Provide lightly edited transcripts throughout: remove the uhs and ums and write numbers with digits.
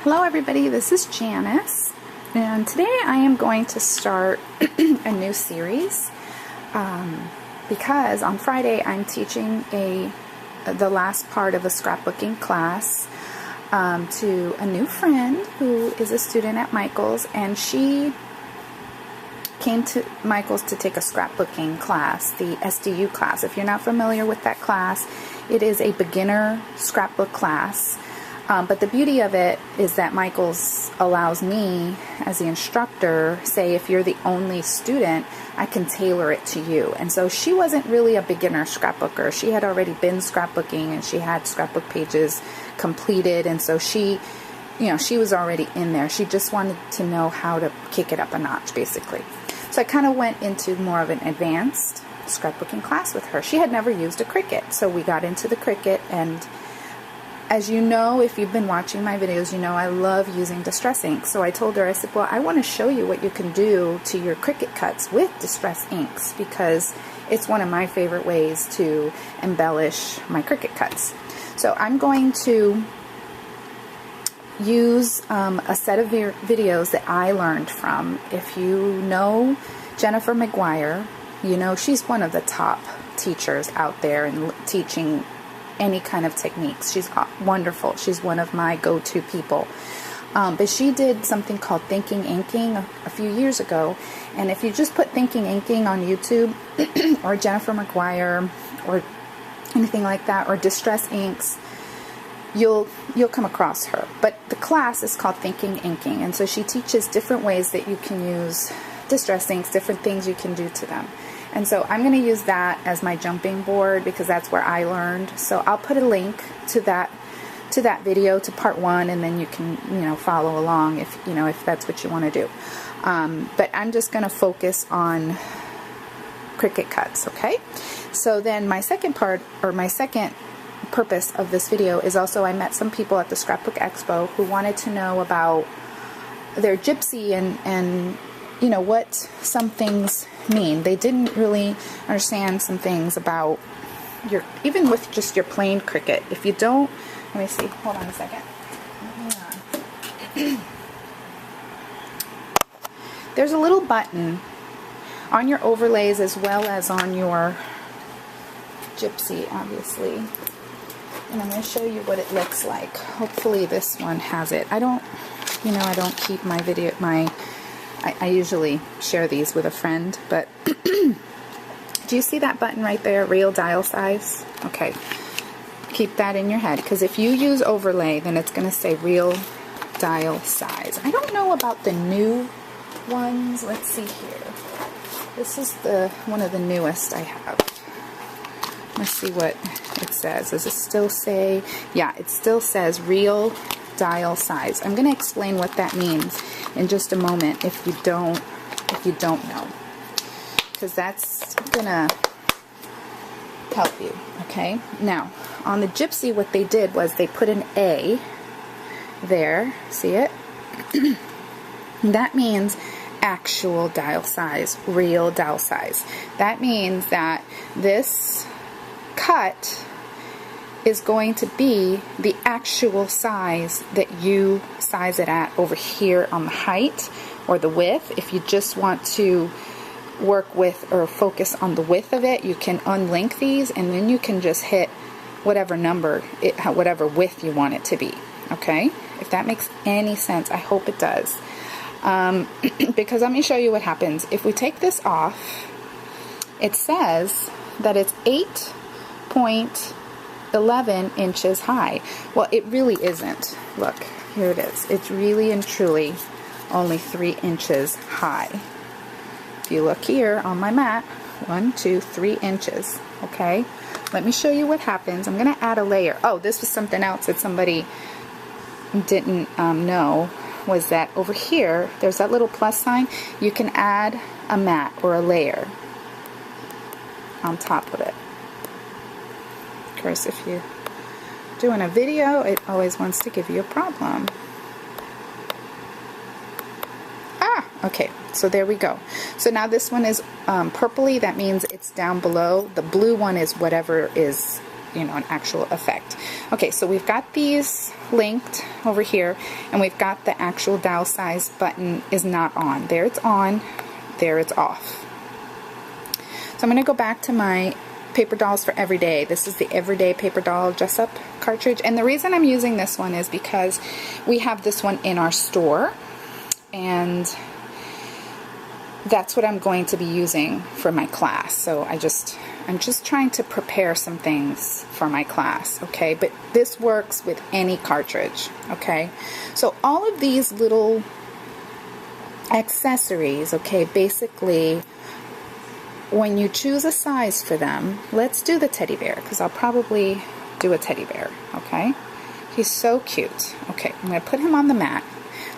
Hello everybody, this is Janice, and today I am going to start a new series because on Friday I'm teaching the last part of a scrapbooking class to a new friend who is a student at Michael's, and she came to Michael's to take a scrapbooking class, the SDU class. If you're not familiar with that class, it is a beginner scrapbook class. But the beauty of it is that Michael's allows me, as the instructor, say if you're the only student, I can tailor it to you. And so she wasn't really a beginner scrapbooker. She had already been scrapbooking and she had scrapbook pages completed. And so she was already in there. She just wanted to know how to kick it up a notch, basically. So I kind of went into more of an advanced scrapbooking class with her. She had never used a Cricut. So we got into the Cricut, and as you know, if you've been watching my videos, you know I love using distress ink. So I told her, I said, well, I want to show you what you can do to your Cricut cuts with distress inks, because it's one of my favorite ways to embellish my Cricut cuts. So I'm going to use a set of videos that I learned from. If you know Jennifer McGuire, you know she's one of the top teachers out there in teaching any kind of techniques. She's wonderful. She's one of my go-to people. But she did something called Thinking Inking a few years ago, and if you just put Thinking Inking on YouTube or Jennifer McGuire or anything like that, or Distress Inks, you'll come across her. But the class is called Thinking Inking, and so she teaches different ways that you can use distress inks, different things you can do to them. And so I'm going to use that as my jumping board because that's where I learned. So I'll put a link to that video, to part 1, and then you can follow along if that's what you want to do. But I'm just going to focus on Cricut cuts, okay? So then my second purpose of this video is also I met some people at the Scrapbook Expo who wanted to know about their gypsy and what some things mean. They didn't really understand some things about even with just your plain Cricut. If you don't, let me see, hold on a second. Hang on. There's a little button on your overlays as well as on your gypsy, obviously. And I'm going to show you what it looks like. Hopefully this one has it. I don't keep my video, I usually share these with a friend, but do you see that button right there, real dial size? Okay, keep that in your head, because if you use overlay, then it's going to say real dial size. I don't know about the new ones. Let's see here. This is one of the newest I have. Let's see what it says. Does it still say? Yeah, it still says real dial size. I'm going to explain what that means in just a moment if you don't know, because that's gonna help you. Okay, now on the gypsy, what they did was they put an A there, see it? That means actual dial size, real dial size. That means that this cut is going to be the actual size that you size it at over here on the height or the width. If you just want to work with or focus on the width of it, you can unlink these, and then you can just hit whatever number, whatever width you want it to be. Okay? If that makes any sense, I hope it does. Because let me show you what happens. If we take this off, it says that it's 8.11 inches high. Well, it really isn't. Look, here it is. It's really and truly only 3 inches high. If you look here on my mat, 1, 2, 3 inches. Okay, let me show you what happens. I'm going to add a layer. Oh, this was something else that somebody didn't know, was that over here, there's that little plus sign. You can add a mat or a layer on top of it. Of course, if you're doing a video, it always wants to give you a problem. Okay, so there we go. So now this one is purpley. That means it's down below. The blue one is whatever is you know, an actual effect. Okay, so we've got these linked over here, and we've got the actual dowel size button is not on. There it's on, there it's off. So I'm going to go back to my paper dolls for everyday. This is the everyday paper doll dress up cartridge, and the reason I'm using this one is because we have this one in our store, and that's what I'm going to be using for my class. So I'm just trying to prepare some things for my class, okay? But this works with any cartridge, okay? So all of these little accessories, okay, basically when you choose a size for them, let's do the teddy bear, because I'll probably do a teddy bear, okay? He's so cute. Okay, I'm going to put him on the mat.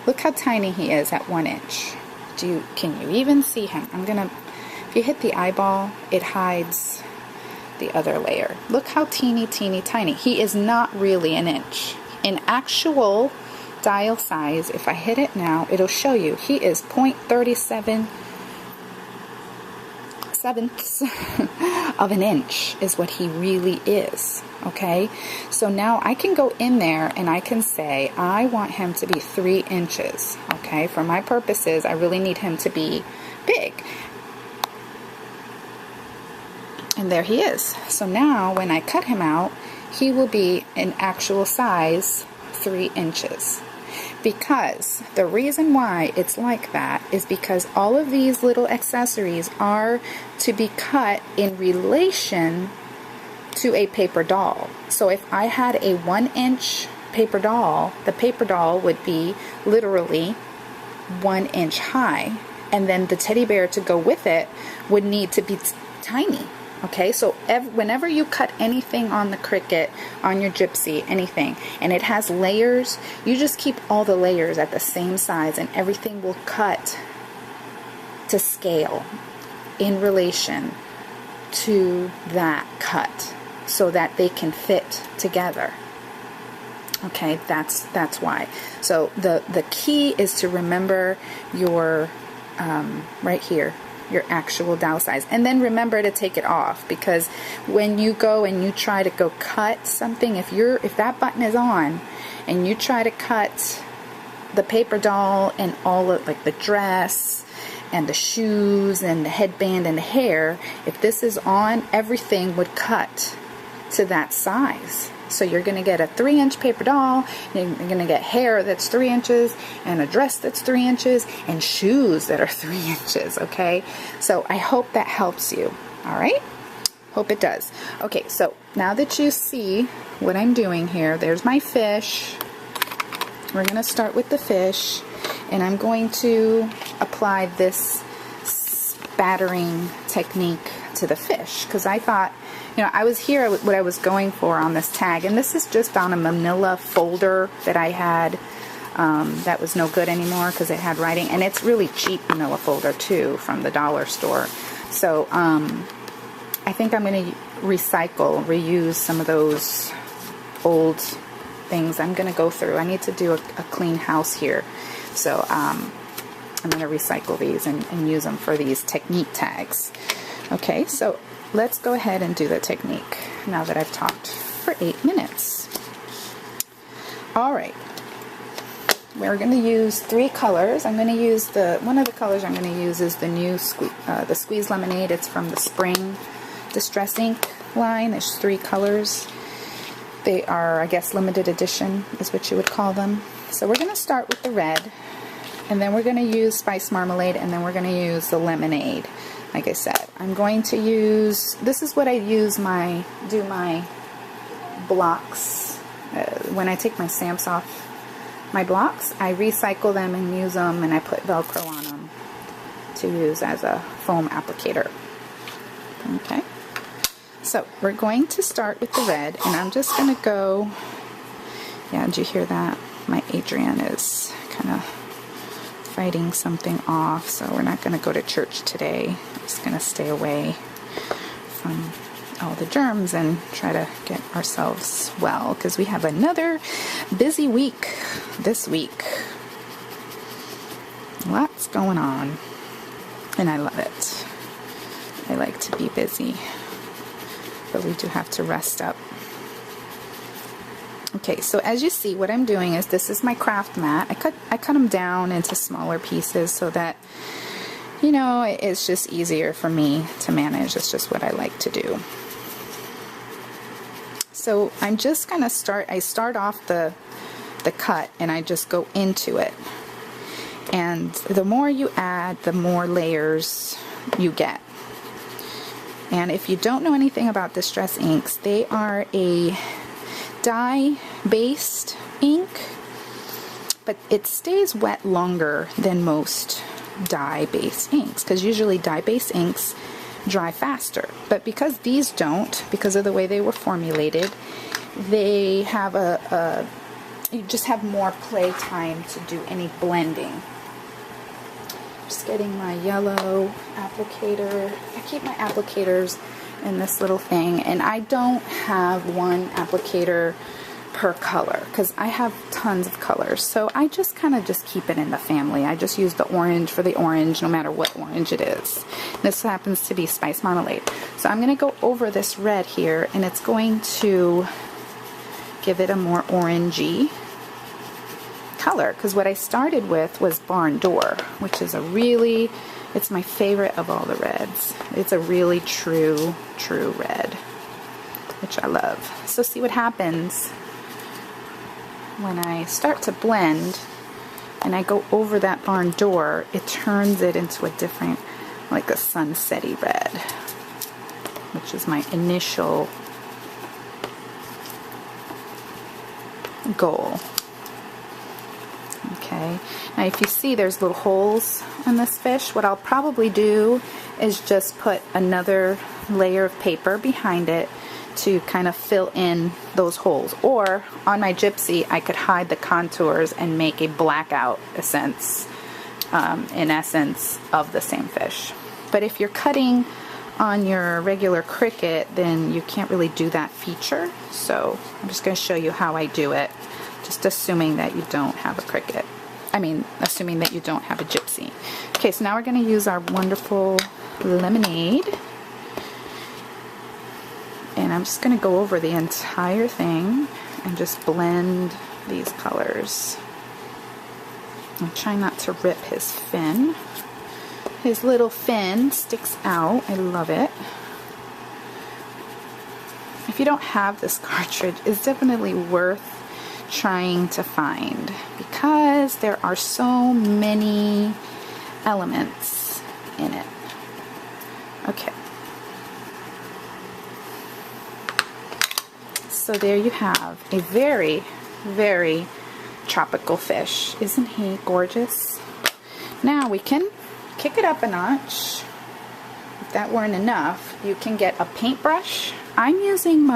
Look how tiny he is at 1 inch. Can you even see him? If you hit the eyeball, it hides the other layer. Look how teeny tiny. He is not really an inch. In actual dial size, if I hit it now, it'll show you he is 0.37 sevenths of an inch is what he really is, okay? So now I can go in there and I can say I want him to be 3 inches, okay? For my purposes, I really need him to be big. And there he is. So now when I cut him out, he will be an actual size 3 inches. Because the reason why it's like that is because all of these little accessories are to be cut in relation to a paper doll. So if I had a 1 inch paper doll, the paper doll would be literally 1 inch high, and then the teddy bear to go with it would need to be tiny. Okay, so whenever you cut anything on the Cricut, on your Gypsy, anything, and it has layers, you just keep all the layers at the same size, and everything will cut to scale in relation to that cut so that they can fit together. Okay, that's why. So the key is to remember your right here, your actual dowel size, and then remember to take it off, because when you go and you try to go cut something, if that button is on and you try to cut the paper doll and all of, like, the dress and the shoes and the headband and the hair, if this is on, everything would cut to that size. So you're going to get a 3 inch paper doll, and you're going to get hair that's 3 inches, and a dress that's 3 inches, and shoes that are 3 inches, okay? So I hope that helps you, all right? Hope it does. Okay, so now that you see what I'm doing here, there's my fish. We're going to start with the fish, and I'm going to apply this spattering technique to the fish, because I thought, you know, I was here what I was going for on this tag, and this is just on a manila folder that I had that was no good anymore because it had writing, and it's really cheap manila folder too from the dollar store. So I think I'm going to reuse some of those old things. I'm going to go through. I need to do a clean house here, so I'm going to recycle these and use them for these technique tags. Okay, so let's go ahead and do the technique now that I've talked for 8 minutes. All right, we're going to use 3 colors. I'm going to use one of the colors I'm going to use is the new the Squeeze Lemonade. It's from the Spring Distress Ink line. There's 3 colors. They are, I guess, limited edition is what you would call them. So we're going to start with the red, and then we're going to use Spice Marmalade, and then we're going to use the lemonade. Like I said, I'm going to use, this is what I use do my blocks. When I take my stamps off my blocks, I recycle them and use them, and I put Velcro on them to use as a foam applicator. Okay, so we're going to start with the red, and I'm just going to go, yeah, did you hear that? My Adrian is kind of fighting something off, so we're not going to go to church today. I'm just going to stay away from all the germs and try to get ourselves well, because we have another busy week this week. Lots going on, and I love it. I like to be busy, but we do have to rest up Okay, so as you see, what I'm doing is, this is my craft mat. I cut them down into smaller pieces so that, you know, it's just easier for me to manage. It's just what I like to do. So I'm just gonna I start off the cut and I just go into it. And the more you add, the more layers you get. And if you don't know anything about Distress inks, they are a dye-based ink, but it stays wet longer than most dye-based inks, because usually dye-based inks dry faster. But because these don't, because of the way they were formulated, they have you just have more play time to do any blending. Just getting my yellow applicator. I keep my applicators in this little thing, and I don't have one applicator per color because I have tons of colors, so I just kind of just keep it in the family. I just use the orange for the orange, no matter what orange it is. This happens to be Spice Marmalade, so I'm going to go over this red here, and it's going to give it a more orangey color, because what I started with was Barn Door, which is it's my favorite of all the reds. It's a really true red, which I love. So see what happens when I start to blend and I go over that Barn Door, it turns it into a different, like a sunsetty red, which is my initial goal. Okay, now if you see there's little holes in this fish, what I'll probably do is just put another layer of paper behind it to kind of fill in those holes. Or on my gypsy, I could hide the contours and make a blackout essence, in essence, of the same fish. But if you're cutting on your regular Cricut, then you can't really do that feature. So I'm just going to show you how I do it, just assuming that you don't have a Cricut. I mean, assuming that you don't have a gypsy. Okay, so now we're going to use our wonderful lemonade. And I'm just going to go over the entire thing and just blend these colors. I'm trying not to rip his fin. His little fin sticks out. I love it. If you don't have this cartridge, it's definitely worth trying to find, because there are so many elements in it. Okay. So there you have a very, very tropical fish. Isn't he gorgeous? Now we can kick it up a notch. If that weren't enough, you can get a paintbrush. I'm using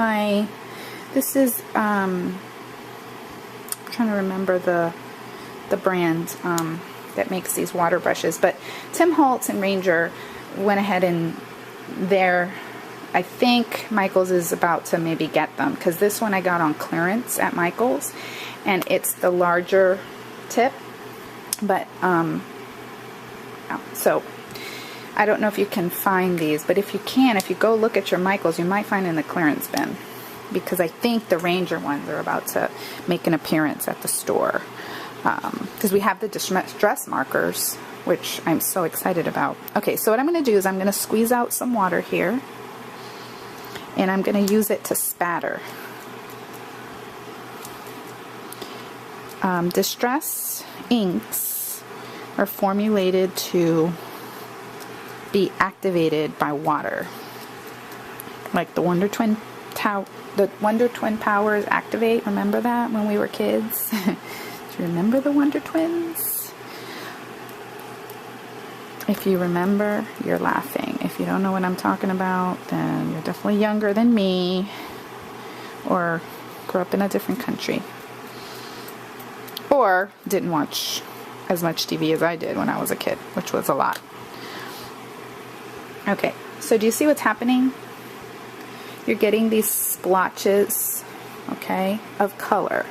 this is, I'm trying to remember the brand that makes these water brushes, but Tim Holtz and Ranger went ahead and I think Michaels is about to maybe get them, because this one I got on clearance at Michaels, and it's the larger tip, but so I don't know if you can find these, but if you can, if you go look at your Michaels, you might find in the clearance bin, because I think the Ranger ones are about to make an appearance at the store, because we have the distress markers, which I'm so excited about. Okay, so what I'm going to do is I'm going to squeeze out some water here, and I'm going to use it to spatter. Distress inks are formulated to be activated by water, like the Wonder Twin powers activate. Remember that when we were kids? Do you remember the Wonder Twins? If you remember, you're laughing. If you don't know what I'm talking about, then you're definitely younger than me, or grew up in a different country, or didn't watch as much TV as I did when I was a kid, which was a lot. Okay, so do you see what's happening? You're getting these splotches, okay, of color.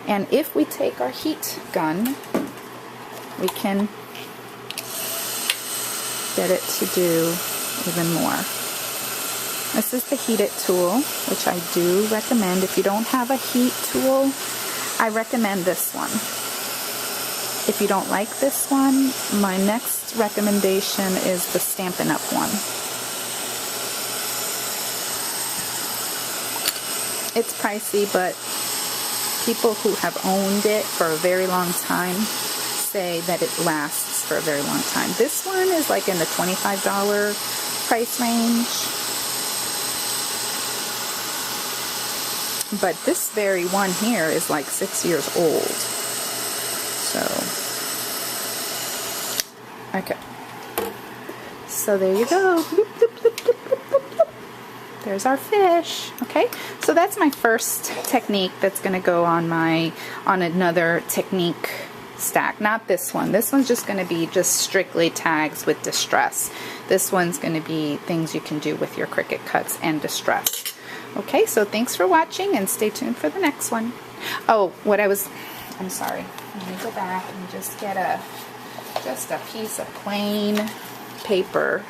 And if we take our heat gun, we can get it to do even more. This is the Heat It tool, which I do recommend. If you don't have a heat tool, I recommend this one. If you don't like this one, my next recommendation is the Stampin' Up! One. It's pricey, but people who have owned it for a very long time say that it lasts for a very long time. This one is like in the $25 price range. But this very one here is like 6 years old. So, okay. So there you go. There's our fish. Okay, so that's my first technique that's going to go on another technique stack. Not this one. This one's just going to be just strictly tags with distress. This one's going to be things you can do with your Cricut cuts and distress. Okay, so thanks for watching and stay tuned for the next one. Oh, I'm sorry. Let me go back and just get just a piece of plain paper.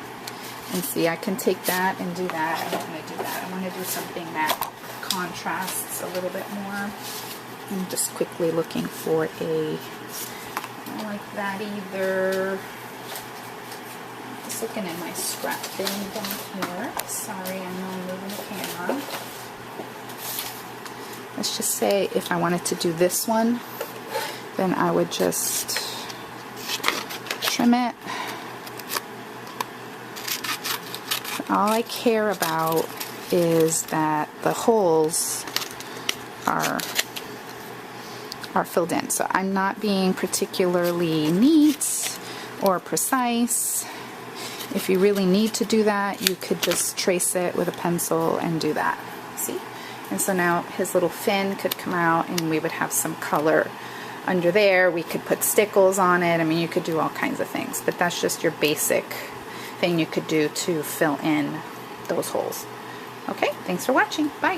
And see, I can take that and do that. I don't want to do that. I want to do something that contrasts a little bit more. I'm just quickly looking for I don't like that either. Just looking at my scrap bin down here. Sorry, I know I'm moving the camera. Let's just say if I wanted to do this one, then I would just trim it. All I care about is that the holes are filled in. So I'm not being particularly neat or precise. If you really need to do that, you could just trace it with a pencil and do that. See? And so now his little fin could come out and we would have some color under there. We could put stickles on it. I mean, you could do all kinds of things, but that's just your basic thing you could do to fill in those holes. Okay, thanks for watching. Bye.